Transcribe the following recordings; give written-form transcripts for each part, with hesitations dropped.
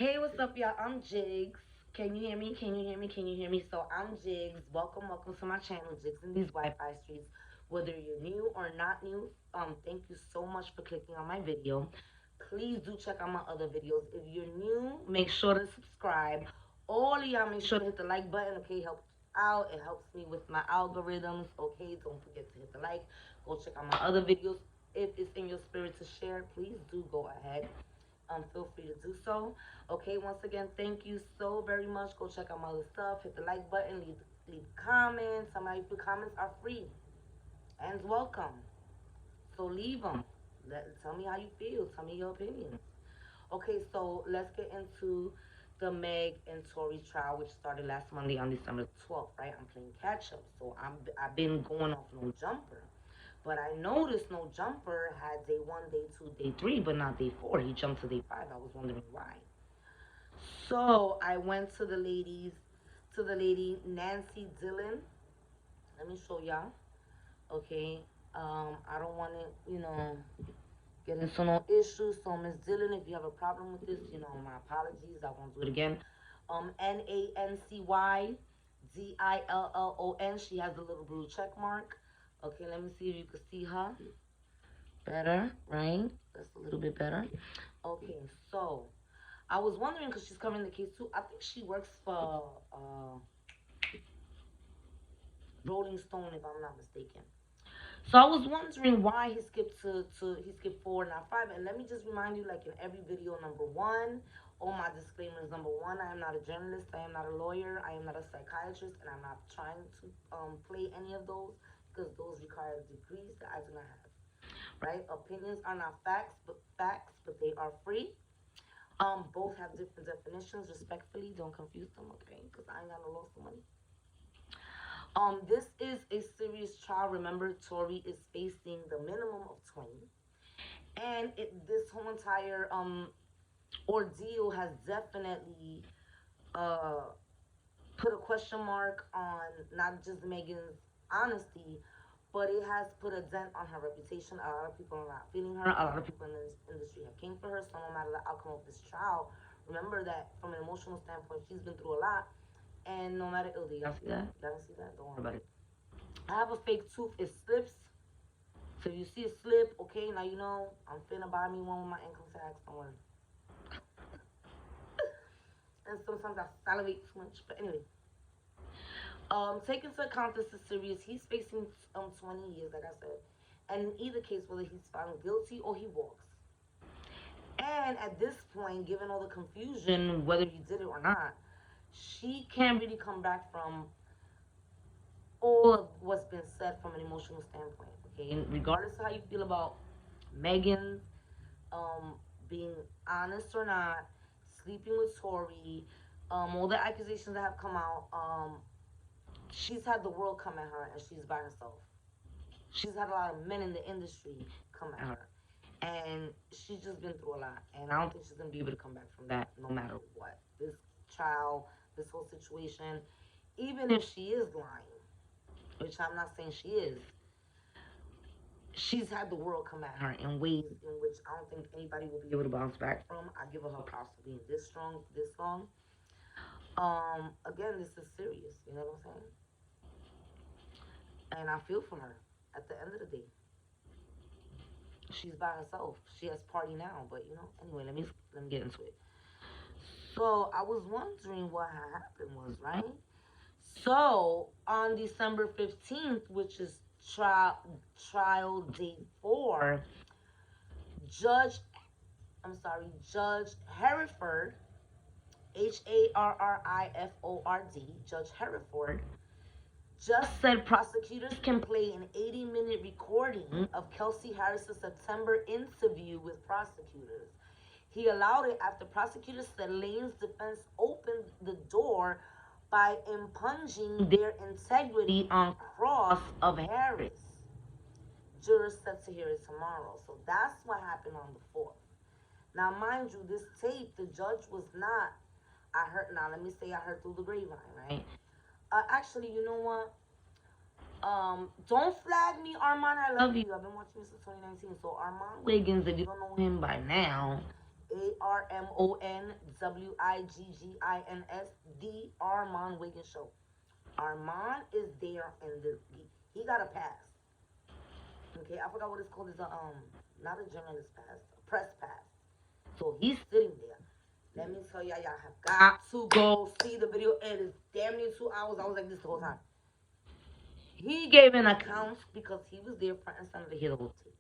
Hey, what's up, y'all? I'm Jigs. Can you hear me? Can you hear me? Can you hear me? So I'm Jigs. Welcome to my channel, Jigs in these Wi-Fi streets. Whether you're new or not new, thank you so much for clicking on my video. Please do check out my other videos. If you're new, make sure to subscribe. All of y'all, make sure to hit the like button. Okay, helps out. It helps me with my algorithms. Okay, don't forget to hit the like. Go check out my other videos. If it's in your spirit to share, please do go ahead. Feel free to do so. Okay, once again, thank you so very much. Go check out my other stuff. Hit the like button. Leave comments. Some of your comments are free and welcome. So leave them. Tell me how you feel. Tell me your opinions. Okay, so let's get into the Meg and Tory trial, which started last Monday on December 12th. Right, I'm playing catch up, so I've been going off no jumper. But I noticed no jumper had day one, day two, day three, but not day four. He jumped to day five. I was wondering why. So I went to the lady Nancy Dillon. Let me show y'all. Okay. I don't want to, get into no issues. So Miss Dillon, if you have a problem with this, my apologies. I won't do it again. NANCYDILLON. She has a little blue check mark. Okay, let me see if you can see her better, right? That's a little bit better. Okay, so I was wondering because she's covering the case too. I think she works for Rolling Stone, if I'm not mistaken. So I was wondering why he skipped four, not five. And let me just remind you, like in every video, number one, all my disclaimers. Number one, I am not a journalist, I am not a lawyer, I am not a psychiatrist, and I'm not trying to play any of those because those require degrees that I do not have. Right? Opinions are not facts, but they are free. Both have different definitions. Respectfully, don't confuse them, okay? Because I ain't got no loss of money. This is a serious trial. Remember, Tory is facing the minimum of 20, and this whole entire ordeal has definitely uh put a question mark on not just Megan's honesty, but it has put a dent on her reputation. A lot of people are not feeling her. A lot of people in this industry have came for her. So no matter the outcome of this trial, remember that from an emotional standpoint, she's been through a lot. And no matter, oh, do y'all see that? Y'all don't see that? Don't worry about it. I have a fake tooth. It slips. So if you see it slip, okay, now you know I'm finna buy me one with my income tax. Don't worry. And sometimes I salivate too much. But anyway, take into account this is serious. He's facing 20 years, like I said. And in either case, whether he's found guilty or he walks. And at this point, given all the confusion, whether he did it or not, she can't really come back from all of what's been said from an emotional standpoint. Okay, and regardless of how you feel about Megan um, being honest or not, sleeping with Tory, all the accusations that have come out, she's had the world come at her and she's by herself. She's had a lot of men in the industry come at her. And she's just been through a lot. And I don't think she's going to be able to come back from that no matter what. This trial, this whole situation, even if she is lying, which I'm not saying she is, she's had the world come at her in ways in which I don't think anybody will be able to bounce back from. I give her props for being this strong, this long. Again, this is serious. You know what I'm saying? And I feel for her. At the end of the day, she's by herself. She has party now, but Anyway, let me get into it. So I was wondering what happened was right. So on December 15th, which is trial day 4, Judge Judge Hereford, Harriford, Judge Hereford, just said prosecutors can play an 80-minute recording of Kelsey Harris's September interview with prosecutors. He allowed it after prosecutors said Lane's defense opened the door by impugning their integrity on cross of Harris. Jurors set to hear it tomorrow. So that's what happened on the 4th. Now, mind you, this tape, the judge was not, let me say I heard through the grapevine, right? Actually, you know what? Don't flag me, Armand. I love you. I've been watching you since 2019. So Armand Wiggins, if you don't know him by now, ARMONWIGGINS, the Armand Wiggins Show. Armand is there, and he got a pass. Okay, I forgot what it's called. It's a not a journalist pass, a press pass. So he's sitting there. Let me tell y'all have got to go see the video. It is damn near 2 hours. I was like this the whole time. He gave an account because he was there front and center to hear the whole tape.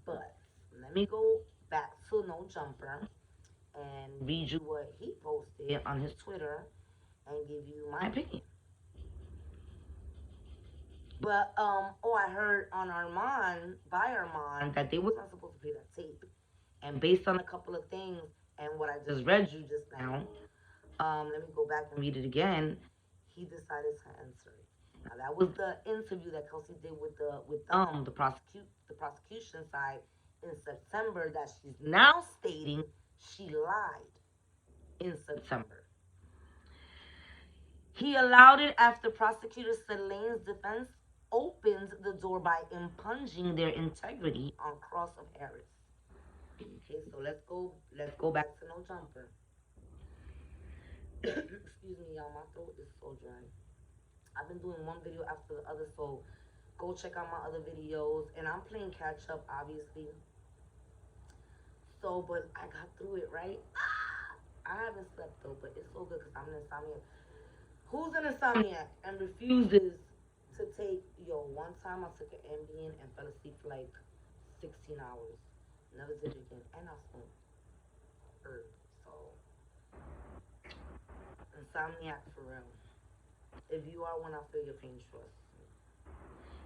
But let me go back to No Jumper and read you what he posted on his Twitter and give you my opinion. But oh, I heard on Armand by Armand that they was not supposed to play that tape, and based on a couple of things and what I just read you just now, let me go back and read it again. He decided to answer it. Now that was the interview that Kelsey did with the prosecution side in September that she's now stating she lied in September. He allowed it after prosecutors said Lane's defense opened the door by impugning their integrity on cross of Harris. Okay, so let's go back to No Jumper. Excuse me, y'all, my throat is so dry. I've been doing one video after the other, so go check out my other videos. And I'm playing catch up, obviously. So, but I got through it, right? I haven't slept though, but it's so good because I'm an insomniac. Who's an insomniac and refuses to take, yo, one time I took an Ambien and fell asleep for like 16 hours. Never did it again. And I smoked herb. So, insomniac for real. If you are one, I feel your pain, trust.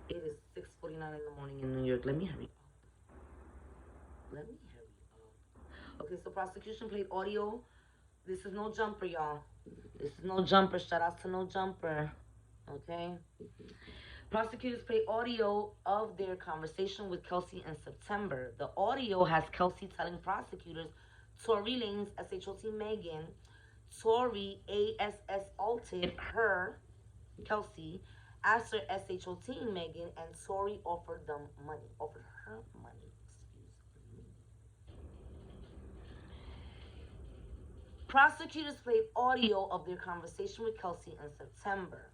It is 6:49 in the morning in New York. Let me hurry up. Let me hurry up. Okay, so prosecution played audio. This is No Jumper, y'all. This is No Jumper. Shout out to No Jumper. Okay? Prosecutors played audio of their conversation with Kelsey in September. The audio has Kelsey telling prosecutors Tory Lanez, SHOT Megan, Tory ASS alted her, Kelsey, asked her SHOT Megan, and Tory offered them money. Offered her money. Excuse me. Prosecutors played audio of their conversation with Kelsey in September.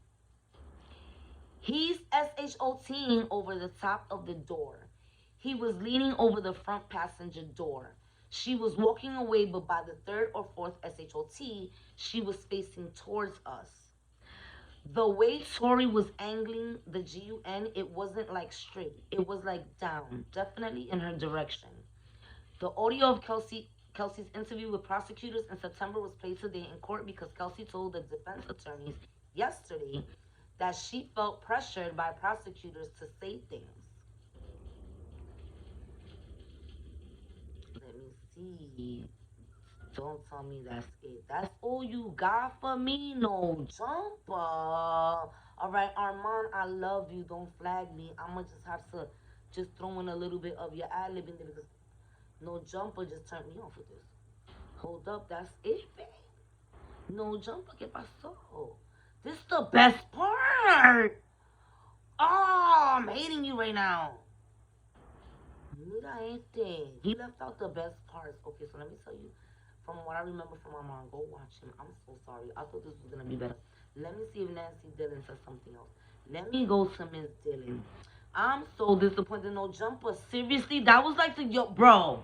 He's SHOTing over the top of the door. He was leaning over the front passenger door. She was walking away, but by the third or fourth SHOT, she was facing towards us. The way Tori was angling the GUN, it wasn't like straight. It was like down, definitely in her direction. The audio of Kelsey's interview with prosecutors in September was played today in court because Kelsey told the defense attorneys yesterday that she felt pressured by prosecutors to say things. Let me see. Don't tell me that's it. That's all you got for me? No jumper. All right, Armand, I love you. Don't flag me. I'ma just have to just throw in a little bit of your ad lib in there because no jumper just turned me off with this. Hold up, that's it, babe. No jumper, ¿qué pasó? This is the best part. Oh, I'm hating you right now. Mira este. He left out the best parts. Okay, so let me tell you. From what I remember from my mom, go watch him. I'm so sorry. I thought this was gonna be better. Let me see if Nancy Dillon says something else. Let me go to Miss Dillon. I'm so disappointed. No jumper. Seriously, that was like the bro.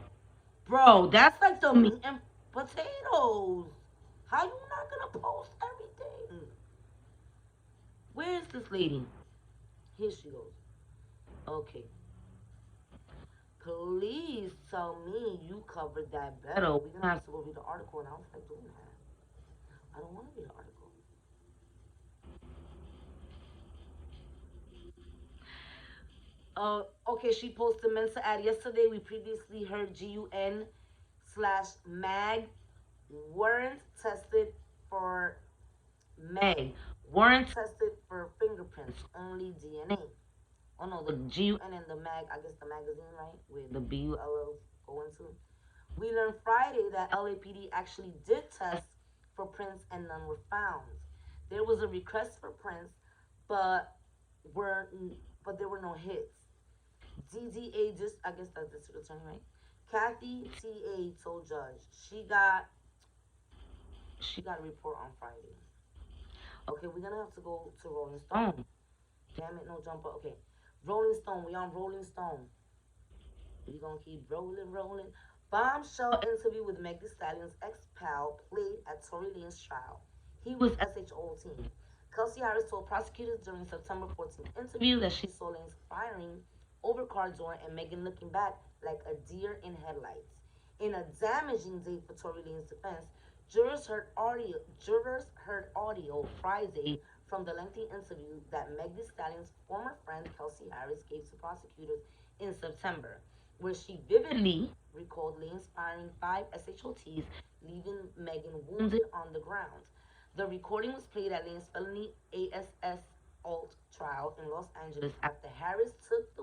That's like the meat and potatoes. How you not gonna post everything? Where is this lady? Here she goes. Okay. Please tell me you covered that better. We're gonna have to go read the article, and I don't feel like doing that. I don't want to read the article. Okay, she posted Mensa ad yesterday. We previously heard GUN slash MAG weren't tested for Meg weren't tested for fingerprints, only DNA. Oh no, the GUN and the MAG, I guess the magazine, right? Where the BULLs go into. We learned Friday that LAPD actually did test for prints and none were found. There was a request for prints, but were but there were no hits. DDA, just I guess that's the district attorney, right? Kathy T.A. told Judge she got a report on Friday. Okay, we're gonna have to go to Rolling Stone. Damn it, no jumper. Okay, Rolling Stone. We on Rolling Stone. We gonna keep rolling, rolling. Bombshell interview with Meg Thee Stallion's ex-pal played at Tory Lane's trial. He was SHO team. Kelsey Harris told prosecutors during September 14th interview that she saw Lane's firing over car door and Megan looking back like a deer in headlights. In a damaging day for Tory Lane's defense, jurors heard audio Friday from the lengthy interview that Meg Thee Stallion's former friend Kelsey Harris gave to prosecutors in September, where she vividly recalled Lane firing five SHOTs, leaving Megan wounded on the ground. The recording was played at Lane's felony ASS trial in Los Angeles after Harris took to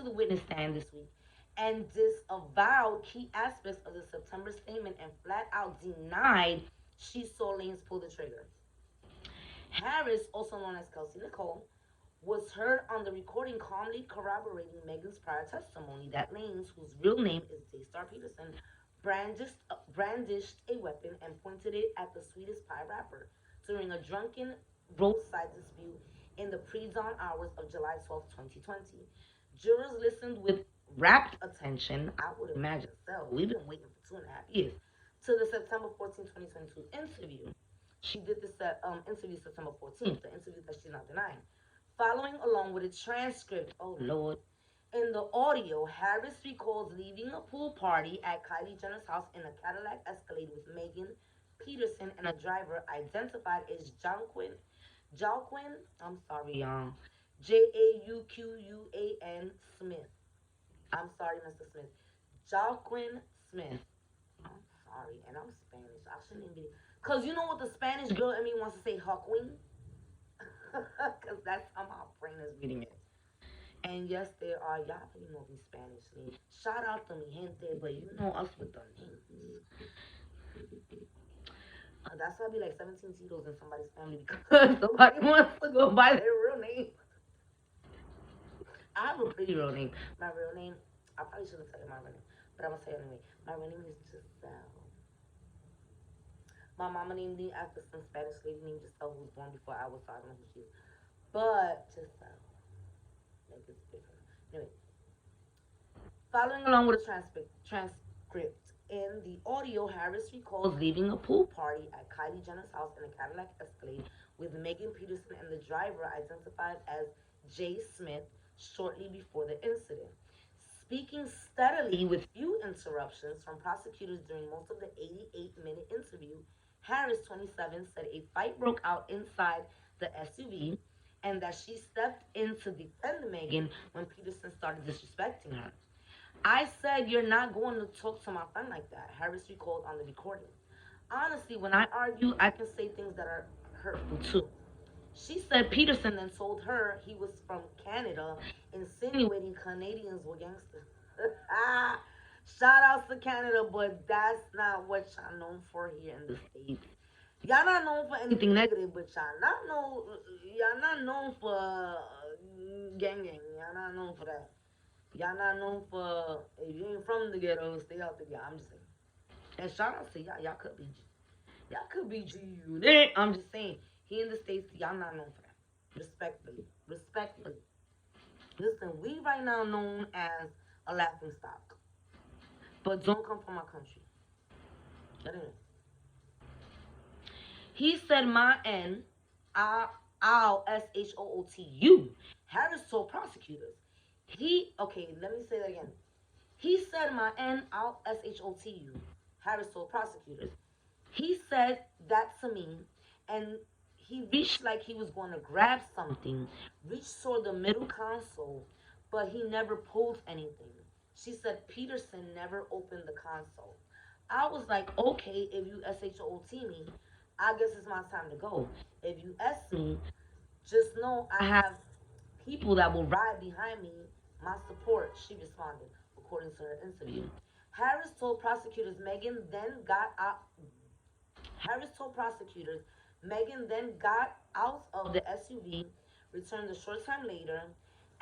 the witness stand this week and disavowed key aspects of the September statement and flat out denied she saw Lanes pull the trigger. Harris, also known as Kelsey Nicole, was heard on the recording calmly corroborating Megan's prior testimony that Lanes, whose real name is Daystar Peterson, brandished a weapon and pointed it at the Swedish Pie rapper during a drunken roadside dispute in the pre-dawn hours of July 12, 2020. Jurors listened with rapt attention, I would imagine so, we've been waiting for 2.5 years, to the September 14, 2022 interview. She did this interview September 14th, the interview that she's not denying. Following along with a transcript, oh Lord, in the audio, Harris recalls leaving a pool party at Kylie Jenner's house in a Cadillac Escalade with Megan Peterson and a driver identified as Jalquin, I'm sorry, y'all, Jauquan Smith. I'm sorry, Mr. Smith. Jalquin Smith. I'm sorry, and I'm Spanish. I shouldn't even be. Because you know what the Spanish girl in me wants to say, Huckwing? Because that's how my brain is reading it. And yes, there are. Y'all already know me Spanish. Shout out to mi gente, but you know us with the names. That's why I be like 17 Tito's in somebody's family because somebody wants to go by their real name. I have a pretty real name. My real name, I probably shouldn't tell you my real name, but I'm going to say it anyway. My real name is Giselle. My mama named me after some Spanish lady named Giselle who was born before I was, so I don't know who she is. But Giselle, like it's different. Anyway, following along with a transcript. In the audio, Harris recalls leaving a pool party at Kylie Jenner's house in a Cadillac Escalade with Megan Peterson and the driver identified as Jay Smith shortly before the incident. Speaking steadily with few interruptions from prosecutors during most of the 88-minute interview, Harris, 27, said a fight broke out inside the SUV and that she stepped in to defend Megan when Peterson started disrespecting her. I said, "You're not going to talk to my friend like that," Harris recalled on the recording. Honestly, when I argue, I can say things that are hurtful too. She said Peterson then told her he was from Canada, insinuating Canadians were gangsters. Shout outs to Canada, but that's not what y'all known for here in the States. Y'all not known for anything negative, but y'all not known for gang gang. Y'all not known for that. Y'all not known for if you ain't from the ghetto, stay out the ghetto. I'm just saying. And shout out to y'all. Y'all could be G Unit. I'm just saying. Here in the States, y'all not known for that. Respectfully. Respectfully. Listen, we right now known as a laughing stock. But don't come from my country. Anyway. He said my N, I'll SHOOTU. Harris told prosecutors. Let me say that again. He said my N, I'll SHOTU. Harris told prosecutors. He said that to me, and he reached like he was going to grab something, reached toward the middle console, but he never pulled anything. She said Peterson never opened the console. I was like, okay, if you SHOT me, I guess it's my time to go. If you S me, just know I have people that will ride behind me, my support, she responded, according to her interview. Harris told prosecutors Megan then got out of the SUV, returned a short time later,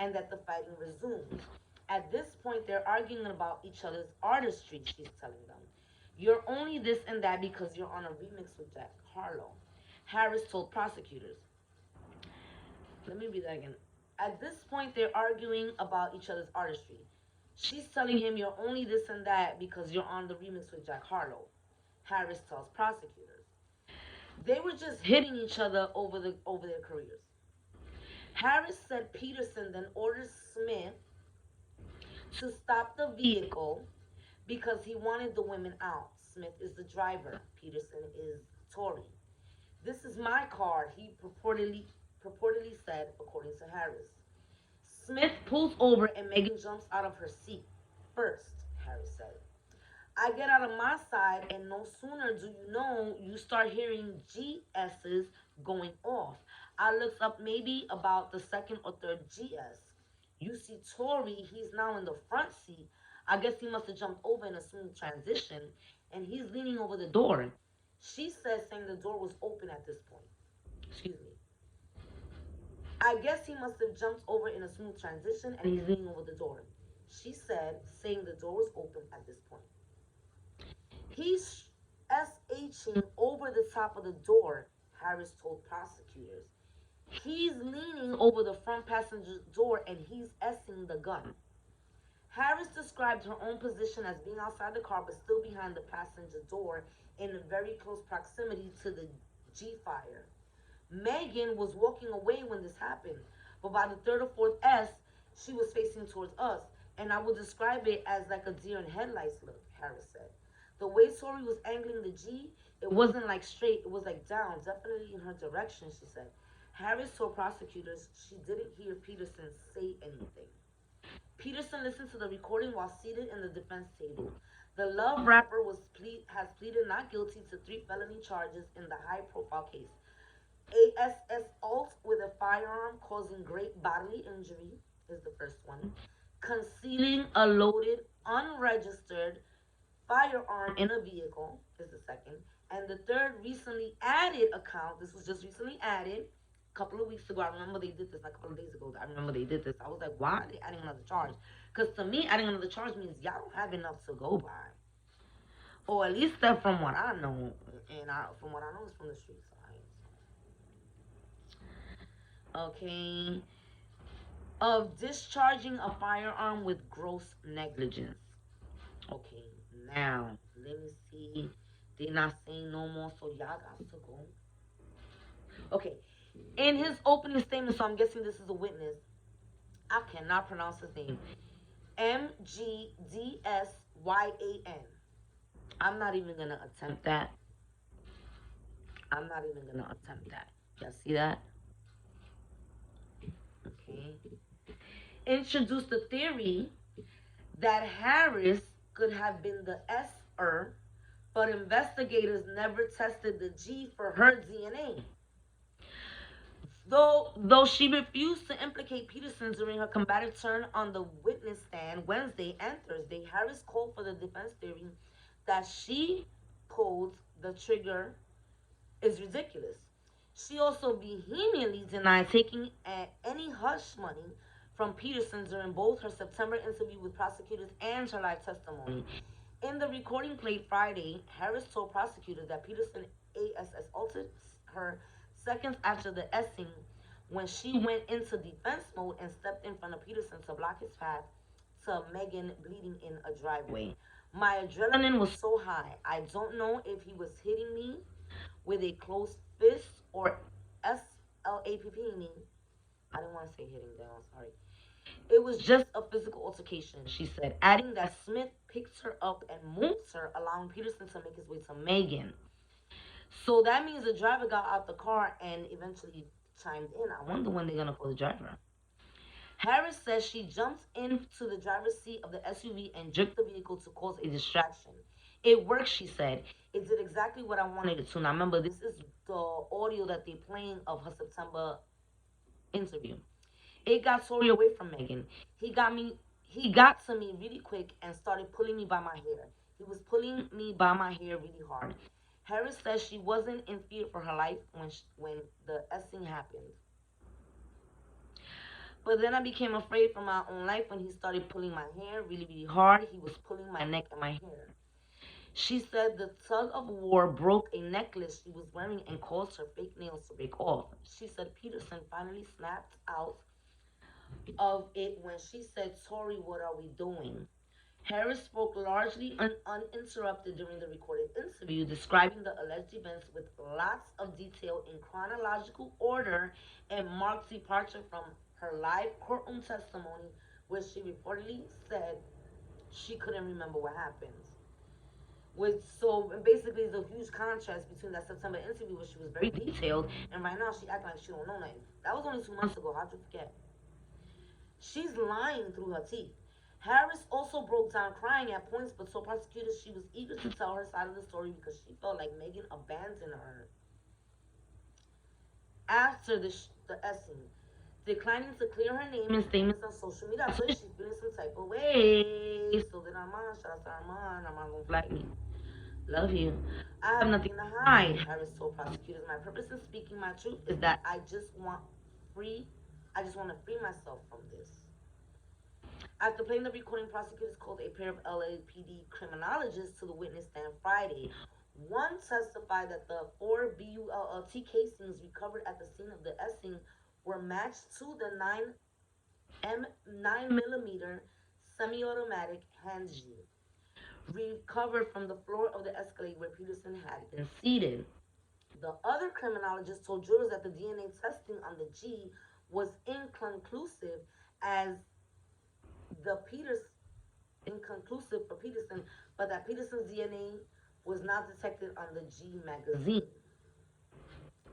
and that the fighting resumed. At this point, they're arguing about each other's artistry, she's telling them. You're only this and that because you're on a remix with Jack Harlow. Harris told prosecutors. Let me read that again. At this point, they're arguing about each other's artistry. She's telling him you're only this and that because you're on the remix with Jack Harlow. Harris tells prosecutors. They were just hitting each other over their careers. Harris said Peterson then orders Smith to stop the vehicle because he wanted the women out. Smith is the driver. Peterson is Tory. This is my car, he purportedly said, according to Harris. Smith pulls over and Megan jumps out of her seat first, Harris said. I get out of my side, and no sooner do you know, you start hearing GS's going off. I looks up maybe about the second or third GS. You see Tory, he's now in the front seat. I guess he must have jumped over in a smooth transition, and he's leaning over the door. She says, saying the door was open at this point. Excuse me. I guess he must have jumped over in a smooth transition, and he's leaning over the door. She said, saying the door was open at this point. He's SHing over the top of the door, Harris told prosecutors. He's leaning over the front passenger door and he's S-ing the gun. Harris described her own position as being outside the car but still behind the passenger door in a very close proximity to the G-fire. Megan was walking away when this happened, but by the third or fourth S, she was facing towards us, and I would describe it as like a deer in headlights look, Harris said. The way Tori was angling the G, it wasn't like straight, it was like down, definitely in her direction, she said. Harris told prosecutors she didn't hear Peterson say anything. Peterson listened to the recording while seated in the defense table. The Love rapper has pleaded not guilty to 3 felony charges in the high-profile case. Assault with a firearm causing great bodily injury is the first one. Concealing a loaded, unregistered firearm in a vehicle is the second. And the third recently added account, this was just recently added a couple of weeks ago. I remember they did this like a couple of days ago. I remember they did this. I was like, why are they adding another charge? Because to me, adding another charge means y'all don't have enough to go by. Or at least that from what I know. And from what I know is from the street side. Okay. Of discharging a firearm with gross negligence. Okay, now, let me see. They're not saying no more, so y'all got to go. Okay, in his opening statement, so I'm guessing this is a witness. I cannot pronounce his name. MGDSYAN. I'm not even going to attempt that. I'm not even going to attempt that. Y'all see that? Okay. Introduced the theory that Harris could have been the S-er, but investigators never tested the G for her DNA. Though she refused to implicate Peterson during her combative turn on the witness stand Wednesday and Thursday, Harris called for the defense theory that she pulled the trigger is ridiculous. She also vehemently denied taking any hush money from Peterson during both her September interview with prosecutors and her live testimony. In the recording played Friday, Harris told prosecutors that Peterson assaulted her seconds after the S-ing when she went into defense mode and stepped in front of Peterson to block his path to Megan bleeding in a driveway. My adrenaline was so high. I don't know if he was hitting me with a closed fist or slapping. I didn't want to say hitting down, sorry. It was just a physical altercation, she said, adding that Smith picked her up and moved her, allowing Peterson to make his way to Megan. So that means the driver got out the car and eventually chimed in. I wonder when they're going to call the driver. Harris says she jumped into the driver's seat of the SUV and jerked the vehicle to cause a distraction. It worked, she said. It did exactly what I wanted it to. Now remember, this is the audio that they're playing of her September interview. It got Tori away from Megan. He got to me really quick and started pulling me by my hair. He was pulling me by my hair really hard. Harris says she wasn't in fear for her life when the S-ing happened. But then I became afraid for my own life when he started pulling my hair really, really hard. He was pulling my neck and my hair. She said the tug of war broke a necklace she was wearing and caused her fake nails to break off. She said Peterson finally snapped out of it when she said, Tori, what are we doing? Harris spoke largely uninterrupted during the recorded interview, describing the alleged events with lots of detail in chronological order and marked departure from her live courtroom testimony, where she reportedly said she couldn't remember what happened. Which so basically is a huge contrast between that September interview where she was very detailed and right now she acting like she don't know nothing. That was only 2 months ago. How'd you forget? She's lying through her teeth. Harris also broke down crying at points, but told prosecutors she was eager to tell her side of the story because she felt like Megan abandoned her after the essing, declining to clear her name in statements on social media. So she's feeling some type of way. So then Armand, shout out to Armand. Armand gonna flag me. Love you. I have nothing to hide, Harris told prosecutors. My purpose in speaking my truth is that free I just want to free myself from this. After playing the recording, prosecutors called a pair of LAPD criminologists to the witness stand Friday. One testified that the 4 BULT casings recovered at the scene of the essing were matched to the 9mm semi-automatic Handji recovered from the floor of the Escalade where Peterson had been seated. The other criminologist told jurors that the DNA testing on the G was inconclusive as the Peters inconclusive for Peterson, but that Peterson's DNA was not detected on the G magazine.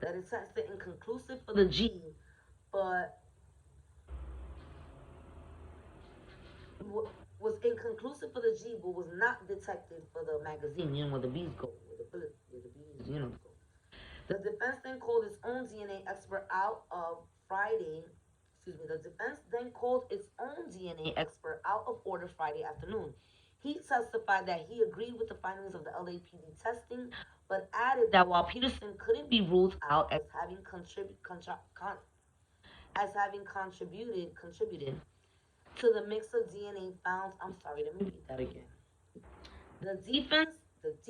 That is tested inconclusive for the G, but was inconclusive for the G, but was not detected for the magazine. You know where the B's go, where the bullets, where the B's, go. The defense then called its own DNA expert out of Friday. Excuse me. The defense then called its own DNA expert out of order Friday afternoon. He testified that he agreed with the findings of the LAPD testing, but added that while Peterson couldn't be ruled out as having contributed to the mix of DNA found. I'm sorry, let me read that again. The defense, this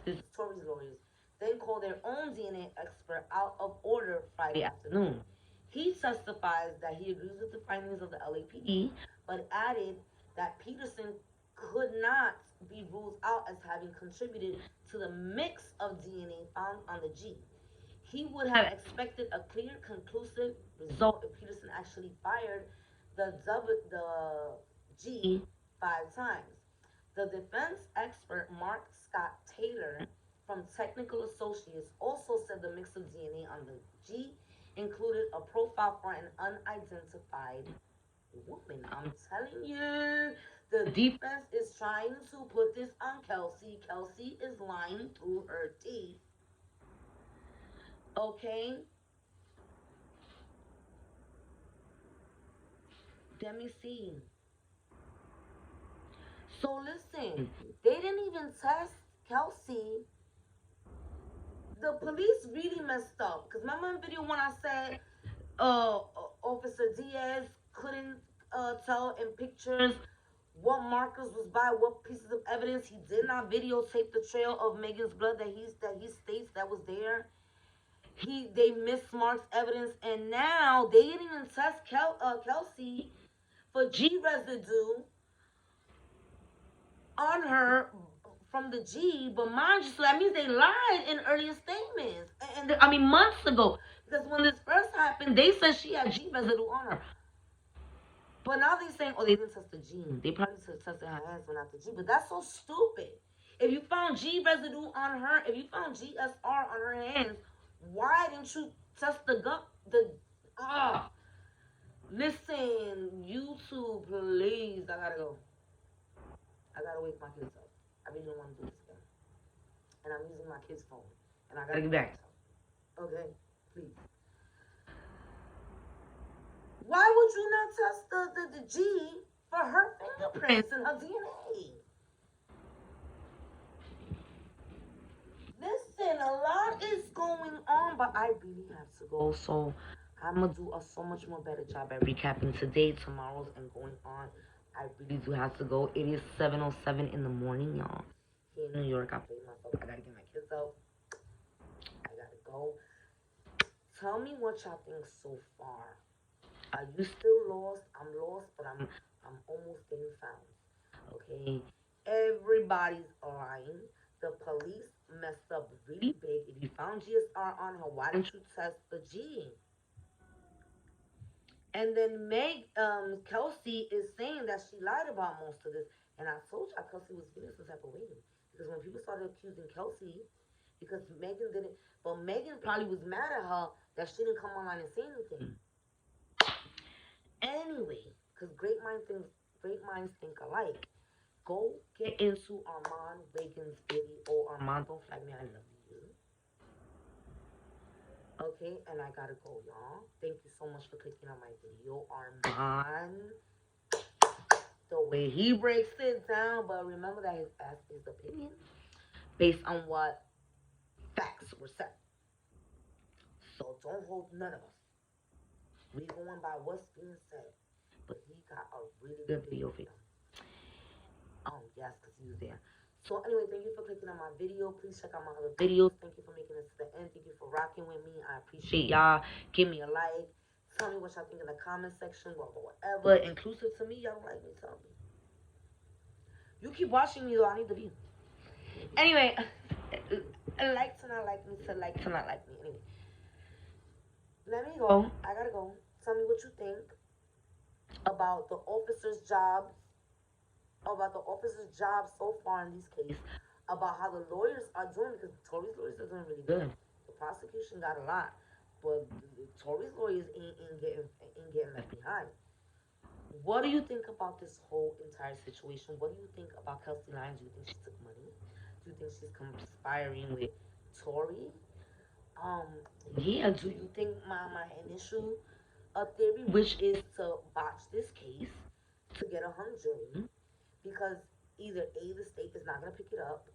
is Tory's lawyers, then called their own DNA expert out of order Friday afternoon. He testifies that he agrees with the findings of the LAPD, but added that Peterson could not be ruled out as having contributed to the mix of DNA found on the G. He would have expected a clear, conclusive result if Peterson actually fired the G 5 times. The defense expert Mark Scott Taylor from Technical Associates also said the mix of DNA on the G included a profile for an unidentified woman. I'm telling you, the defense is trying to put this on Kelsey. Kelsey is lying through her teeth. Okay? Let me see. So listen, they didn't even test Kelsey. The police really messed up. Because remember in video when I said Officer Diaz couldn't tell in pictures what markers was by what pieces of evidence. He did not videotape the trail of Megan's blood that he states that was there. They mismarked evidence, and now they didn't even test Kelsey for G residue on her from the G, but mind you, so that means they lied in earlier statements. And I mean, months ago. Because when this first happened, they said she had G residue on her. But now they're saying, oh, they didn't test the gene. They probably tested her hands, but not the G. But that's so stupid. If you found G residue on her, if you found GSR on her hands, why didn't you test the gut? Listen, YouTube, please. I gotta go. I gotta wake my kids up. I really don't want to do this again. And I'm using my kid's phone. And I gotta get back to them. Okay? Please. Why would you not test the G for her fingerprints and her DNA? Listen, a lot is going on, but I really have to go. So I'm gonna do a so much more better job at recapping today, tomorrow's, and going on. I really do have to go. It is 7:07 in the morning, y'all. Here in New York, I played myself. I gotta get my kids out. I gotta go. Tell me what y'all think so far. Are you still lost? I'm lost, but I'm almost getting found. Okay. Everybody's lying. The police messed up really big. If you found GSR on her, why didn't you test the G? And then Kelsey is saying that she lied about most of this. And I told you Kelsey was feeling some type of way. Because when people started accusing Kelsey, because Megan didn't, but Megan probably was mad at her that she didn't come online and say anything. Anyway, because great minds think alike. Go get into Armand Reagan's video. Armand, don't flag me, I love you. Okay, and I gotta go, y'all. Thank you so much for clicking on my video, Armand. The way he breaks it down, but remember that his opinion based on what facts were said. So don't hold none of us. We going by what's being said. But he got a really good video for you. Yes, because he was there. So anyway, thank you for clicking on my video. Please check out my other videos. Thank you for making it to the end. Thank you for rocking with me. I appreciate y'all. Give me a like. Tell me what y'all think in the comment section. Whatever. Inclusive to me, y'all don't like me. Tell me. You keep watching me though. I need the view. Anyway, like to not like me to like to not like me. Anyway, let me go. I gotta go. Tell me what you think about the officers' jobs, about the officers' jobs so far in these cases, about how the lawyers are doing because Tory's lawyers are doing really good. The prosecution got a lot, but Tory's lawyers ain't getting left behind. What do you think about this whole entire situation? What do you think about Kelsey Lyons? Do you think she took money? Do you think she's conspiring with Tory? Um, yeah, do you think my initial theory, which is to botch this case to get a hung jury, because either A, the state is not going to pick it up,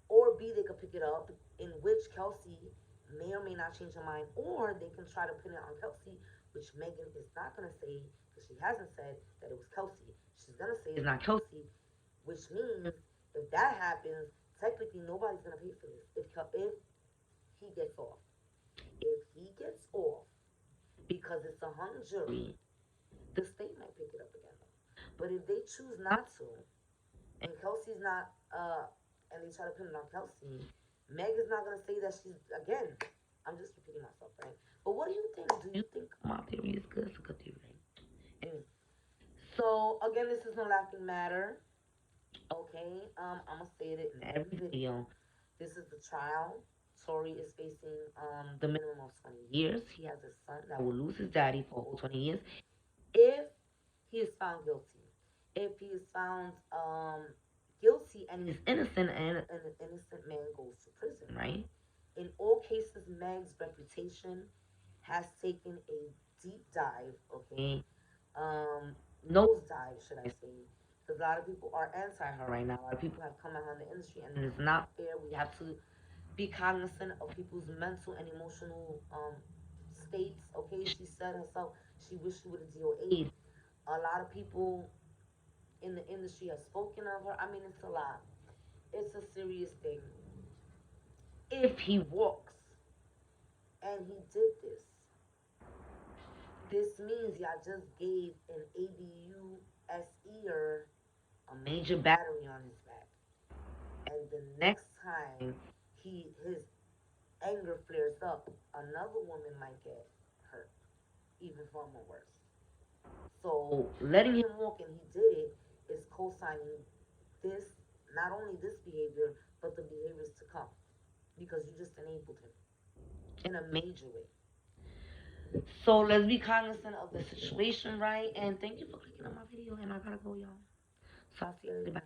or B, they could pick it up, in which Kelsey may or may not change her mind, or they can try to pin it on Kelsey, which Megan is not going to say, because she hasn't said that it was Kelsey. She's going to say it's not Kelsey, which means if that happens, technically nobody's going to pay for this if he gets off. If he gets off, because it's a hung jury, the state might pick it up again. But if they choose not to, and Kelsey's not, and they try to pin it on Kelsey, Meg is not gonna say that she's again. I'm just repeating myself, right? But what do you think? Do you think my theory is good? It's a good theory, right? Anyway, so again, this is no laughing matter. Okay, I'm gonna say it in every video. This is the trial. Tory is facing the minimum of 20 years. He has a son that will lose his daddy for all 20 years if he is found guilty. If he is found guilty and he's innocent, and an innocent man goes to prison, right? In all cases, Meg's reputation has taken a deep dive, okay? Nosedive, should I say? Because a lot of people are anti her right now. A lot of people have come out in the industry, and it's not fair. We have to be cognizant of people's mental and emotional states. Okay, she said herself she wished she would have DOA'd. A lot of people in the industry have spoken of her. I mean, it's a lot. It's a serious thing. If he walks and he did this means y'all just gave an ABUSEer a major battery on his back. And the next time his anger flares up, another woman might get hurt, even far more worse. So letting him walk and he did it is co-signing this, not only this behavior, but the behaviors to come, because you just enabled him in a major way. So let's be cognizant of the situation, right? And thank you for clicking on my video. And I gotta go, y'all. So I'll see you later. Bye.